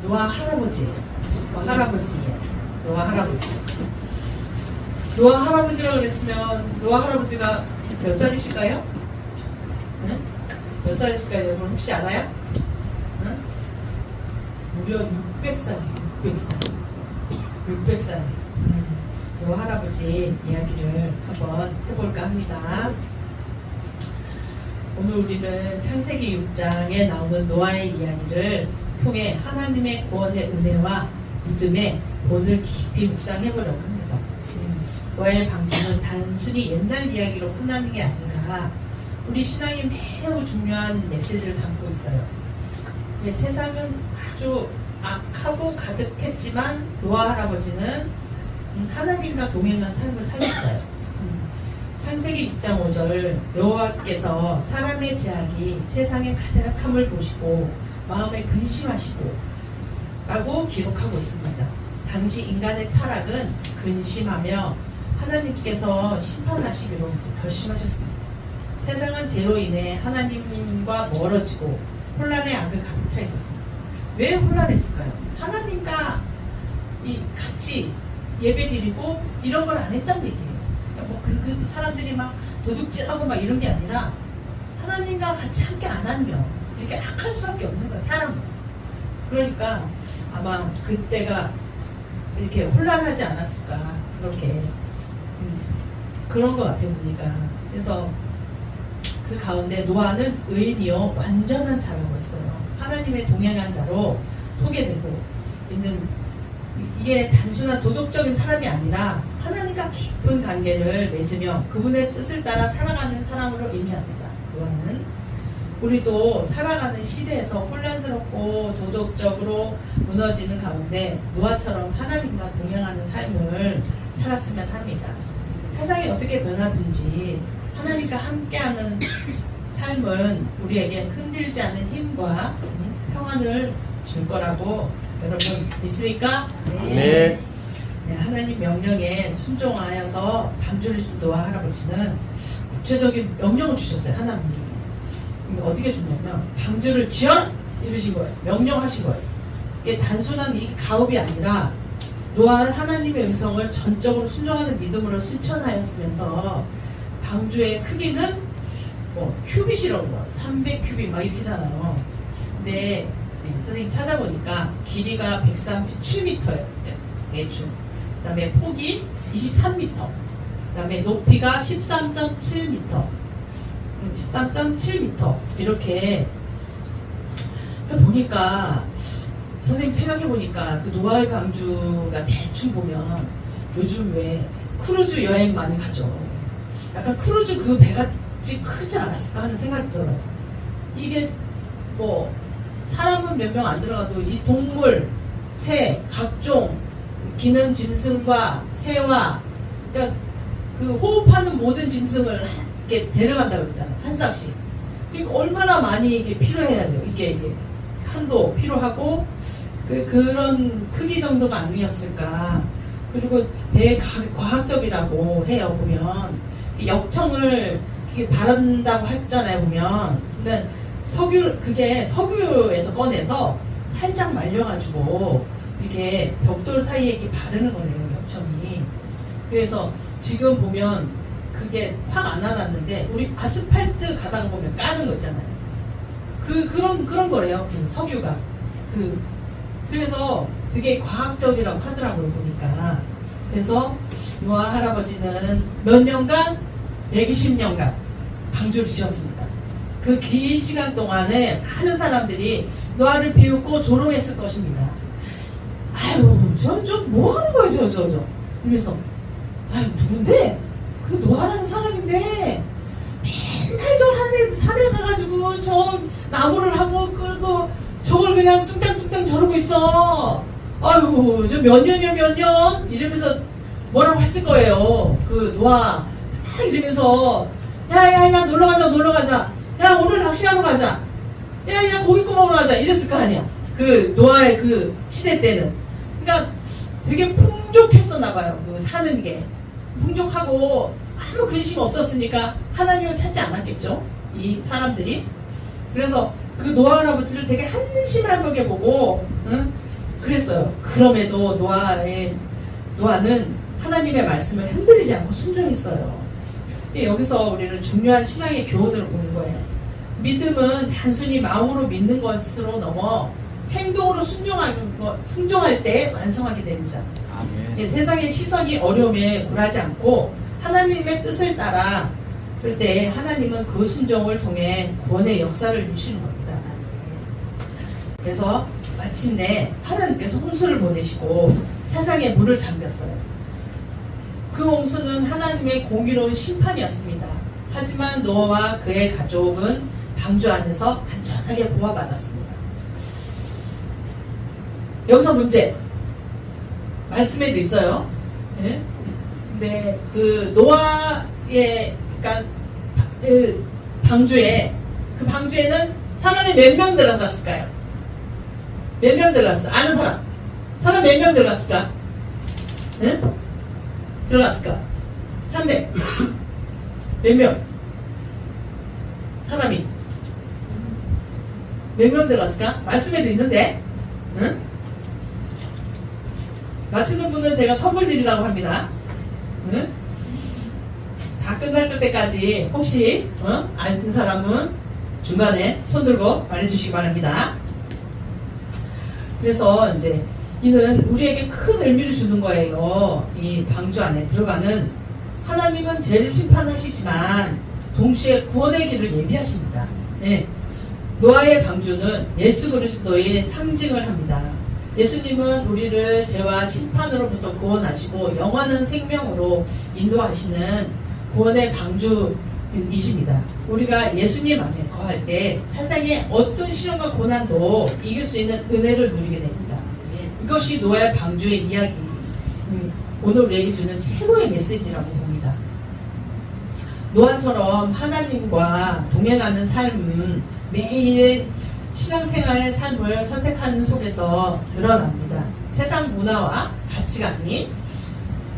노아 할아버지예요. 노아 할아버지. 노아 할아버지라고 그랬으면 노아 할아버지가 몇 살이실까요? 응? 몇 살이실까요? 여러분 혹시 알아요? 응? 무려 600살이에요. 600살. 노아 할아버지 이야기를 한번 해볼까 합니다. 오늘 우리는 창세기 6장에 나오는 노아의 이야기를 통해 하나님의 구원의 은혜와 믿음의 본을 깊이 묵상해보려고 합니다. 노아의 방주는 단순히 옛날 이야기로 끝나는 게 아니라 우리 신앙에 매우 중요한 메시지를 담고 있어요. 세상은 아주 악하고 가득했지만 노아 할아버지는 하나님과 동행한 삶을 살았어요. 창세기 6장 5절 여호와께서 사람의 죄악이 세상에 가득함을 보시고 마음에 근심하시고 라고 기록하고 있습니다. 당시 인간의 타락은 근심하며 하나님께서 심판하시기로 결심하셨습니다. 세상은 죄로 인해 하나님과 멀어지고 혼란의 악을 가득 차 있었습니다. 왜 혼란했을까요? 하나님과 같이 예배드리고 이런 걸 안 했다는 얘기예요. 그 사람들이 막 도둑질하고 막 이런 게 아니라 하나님과 같이 함께 안 하면 이렇게 악할 수밖에 없는 거예요, 사람은. 그러니까 아마 그때가 이렇게 혼란하지 않았을까, 그렇게 그런 것 같아요, 보니까. 그래서 그 가운데 노아는 의인이요 완전한 자라고 했어요. 하나님의 동행한 자로 소개되고 있는, 이게 단순한 도덕적인 사람이 아니라 하나님과 깊은 관계를 맺으며 그분의 뜻을 따라 살아가는 사람으로 의미합니다. 노아는 우리도 살아가는 시대에서 혼란스럽고 도덕적으로 무너지는 가운데 노아처럼 하나님과 동행하는 삶을 살았으면 합니다. 세상이 어떻게 변하든지 하나님과 함께하는 삶은 우리에게 흔들리지 않는 힘과 평안을 줄 거라고 여러분 믿습니까? 네. 네, 하나님 명령에 순종하여서 방주를 준 노아 할아버지는 구체적인 명령을 주셨어요. 하나님이. 어떻게 줬냐면 방주를 지어라! 이러신 거예요. 명령하신 거예요. 이게 단순한 이 가업이 아니라 노아는 하나님의 음성을 전적으로 순종하는 믿음으로 실천하였으면서 방주의 크기는 큐빗이라고 해요. 300큐빗 막 이렇게잖아요. 근데 선생님 찾아보니까 길이가 137m예요. 대충. 그 다음에 폭이 23m. 그 다음에 높이가 13.7m. 13.7m. 이렇게 보니까, 선생님 생각해보니까 그 노아의 방주가 대충 보면 요즘 왜 크루즈 여행 많이 가죠. 약간 크루즈 그 배같이 크지 않았을까 하는 생각이 들어요. 이게 사람은 몇 명 안 들어가도 이 동물, 새, 각종 기는 짐승과 새와, 그러니까 그 호흡하는 모든 짐승을 이렇게 데려간다고 그러잖아요. 한 쌍씩. 그러니까 얼마나 많이 이게 필요해야 돼요. 이게 한도 필요하고 그런 크기 정도가 아니었을까. 그리고 대과학적이라고 해요. 보면 역청을 바른다고 했잖아요. 보면. 근데 그게 석유에서 꺼내서 살짝 말려가지고 이렇게 벽돌 사이에 이렇게 바르는 거래요, 역청이. 그래서 지금 보면 그게 확 안 와닿는데 우리 아스팔트 가다가 보면 까는 거 있잖아요. 그런 거래요, 그 석유가. 그래서 되게 과학적이라고 하더라고요, 보니까. 그래서 노아 할아버지는 몇 년간? 120년간 방주를 지었습니다. 그 긴 시간 동안에 많은 사람들이 노아를 비웃고 조롱했을 것입니다. 아유, 저 뭐 하는 거예요, 저. 이러면서, 아유, 누군데? 그 노아라는 사람인데, 맨날 저 산에 가가지고 저 나무를 하고, 그리고 저걸 그냥 뚱땅뚱땅 저러고 있어. 아유, 저 몇 년이야, 몇 년? 이러면서 뭐라고 했을 거예요. 그 노아, 막 이러면서, 야, 놀러 가자. 야, 오늘 낚시하러 가자. 야, 고기 구워 먹으러 가자. 이랬을 거 아니야. 그 노아의 그 시대 때는. 그러니까 되게 풍족했었나 봐요. 그 사는 게. 풍족하고 아무 근심 없었으니까 하나님을 찾지 않았겠죠. 이 사람들이. 그래서 그 노아 할아버지를 되게 한심하게 보고, 응? 그랬어요. 그럼에도 노아는 하나님의 말씀을 흔들리지 않고 순종했어요. 여기서 우리는 중요한 신앙의 교훈을 보는 거예요. 믿음은 단순히 마음으로 믿는 것으로 넘어 행동으로 순종할 때 완성하게 됩니다. 아멘. 세상의 시선이 어려움에 굴하지 않고 하나님의 뜻을 따라 쓸 때 하나님은 그 순종을 통해 구원의 역사를 이루시는 겁니다. 그래서 마침내 하나님께서 홍수를 보내시고 세상에 물을 잠겼어요. 그 홍수는 하나님의 공의로운 심판이었습니다. 하지만 노아와 그의 가족은 방주 안에서 안전하게 보호받았습니다. 여기서 문제, 말씀에도 있어요. 네? 근데 그 노아의 그러니까 그 방주에는 사람이 몇 명 들어갔을까요? 몇 명 들어갔어? 아는 사람? 사람 몇 명 들어갔을까? 응? 들어갔을까? 참대 몇 명? 사람이 몇 명 들어갔을까? 말씀에도 있는데, 응? 맞히는 분은 제가 선물 드리라고 합니다. 응? 다 끝날 때까지 혹시 아시는 사람은 중간에 손 들고 말해주시기 바랍니다. 그래서 이제 이는 우리에게 큰 의미를 주는 거예요. 이 방주 안에 들어가는 하나님은 죄를 심판하시지만 동시에 구원의 길을 예비하십니다. 네. 노아의 방주는 예수 그리스도의 상징을 합니다. 예수님은 우리를 죄와 심판으로부터 구원하시고 영원한 생명으로 인도하시는 구원의 방주이십니다. 우리가 예수님 안에 거할 때 세상의 어떤 시련과 고난도 이길 수 있는 은혜를 누리게 됩니다. 이것이 노아의 방주의 이야기, 오늘 우리에게 주는 최고의 메시지라고 봅니다. 노아처럼 하나님과 동행하는 삶은 매일의 신앙생활의 삶을 선택하는 속에서 드러납니다. 세상 문화와 가치관이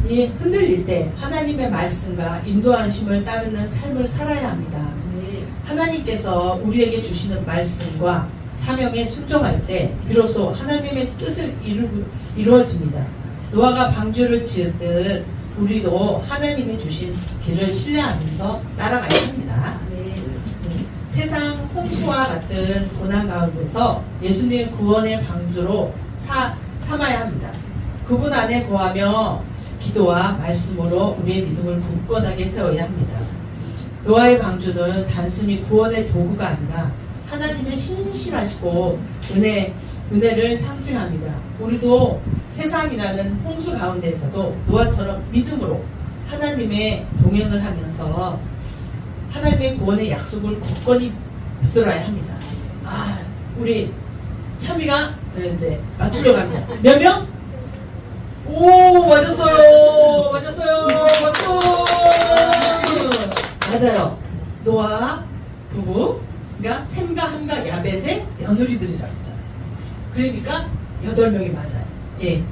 흔들릴 때 하나님의 말씀과 인도하심을 따르는 삶을 살아야 합니다. 하나님께서 우리에게 주시는 말씀과 사명에 순종할 때 비로소 하나님의 뜻을 이루어집니다. 노아가 방주를 지었듯 우리도 하나님이 주신 길을 신뢰하면서 따라가야 합니다. 세상 홍수와 같은 고난 가운데서 예수님의 구원의 방주로 삼아야 합니다. 그분 안에 거하며 기도와 말씀으로 우리의 믿음을 굳건하게 세워야 합니다. 노아의 방주는 단순히 구원의 도구가 아니라 하나님의 신실하시고 은혜를 상징합니다. 우리도 세상이라는 홍수 가운데에서도 노아처럼 믿음으로 하나님의 동행을 하면서 하나님의 구원의 약속을 굳건히 붙들어야 합니다. 우리 참이가 이제 맞추려고 합니다. 몇 명? 오, 맞았어요. 박수. 맞아요. 노아 부부가 셈과 함과 야벳의 며느리들이라고 했잖아요. 그러니까 8명이 맞아요. 예.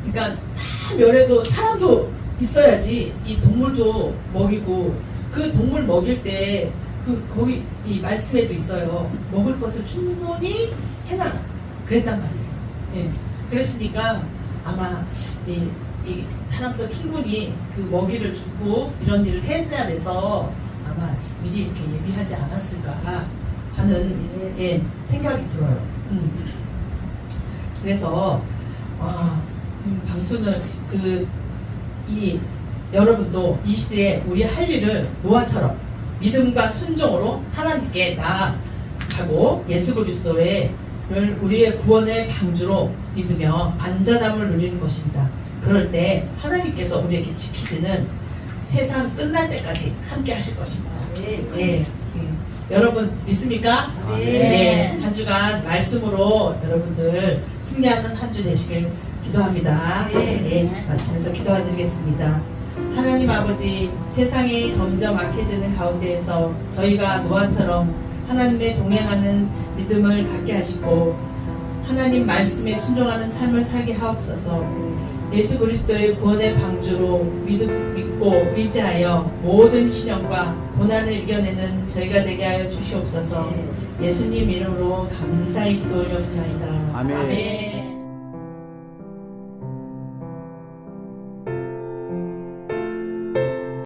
그러니까 다 멸해도 사람도 있어야지 이 동물도 먹이고, 그 동물 먹일 때 거기 이 말씀에도 있어요. 먹을 것을 충분히 해놔라 그랬단 말이에요. 예. 그랬으니까 아마 이 사람도 충분히 그 먹이를 주고 이런 일을 해야 돼서 아마 미리 이렇게 예비하지 않았을까 하는 생각이 들어요. 그래서 방수는 여러분도 이 시대에 우리 할 일을 노아처럼 믿음과 순종으로 하나님께 나아가고 예수 그리스도를 우리의 구원의 방주로 믿으며 안전함을 누리는 것입니다. 그럴 때 하나님께서 우리에게 지키시는 세상 끝날 때까지 함께 하실 것입니다. 네. 여러분 믿습니까? 네. 한 주간 말씀으로 여러분들 승리하는 한 주 되시길 기도합니다. 네. 마치면서 기도드리겠습니다. 하나님 아버지, 세상이 점점 악해지는 가운데에서 저희가 노아처럼 하나님의 동행하는 믿음을 갖게 하시고 하나님 말씀에 순종하는 삶을 살게 하옵소서. 예수 그리스도의 구원의 방주로 믿고 의지하여 모든 시련과 고난을 이겨내는 저희가 되게 하여 주시옵소서. 예수님 이름으로 감사히 기도 올려옵나이다. 아멘. 아멘.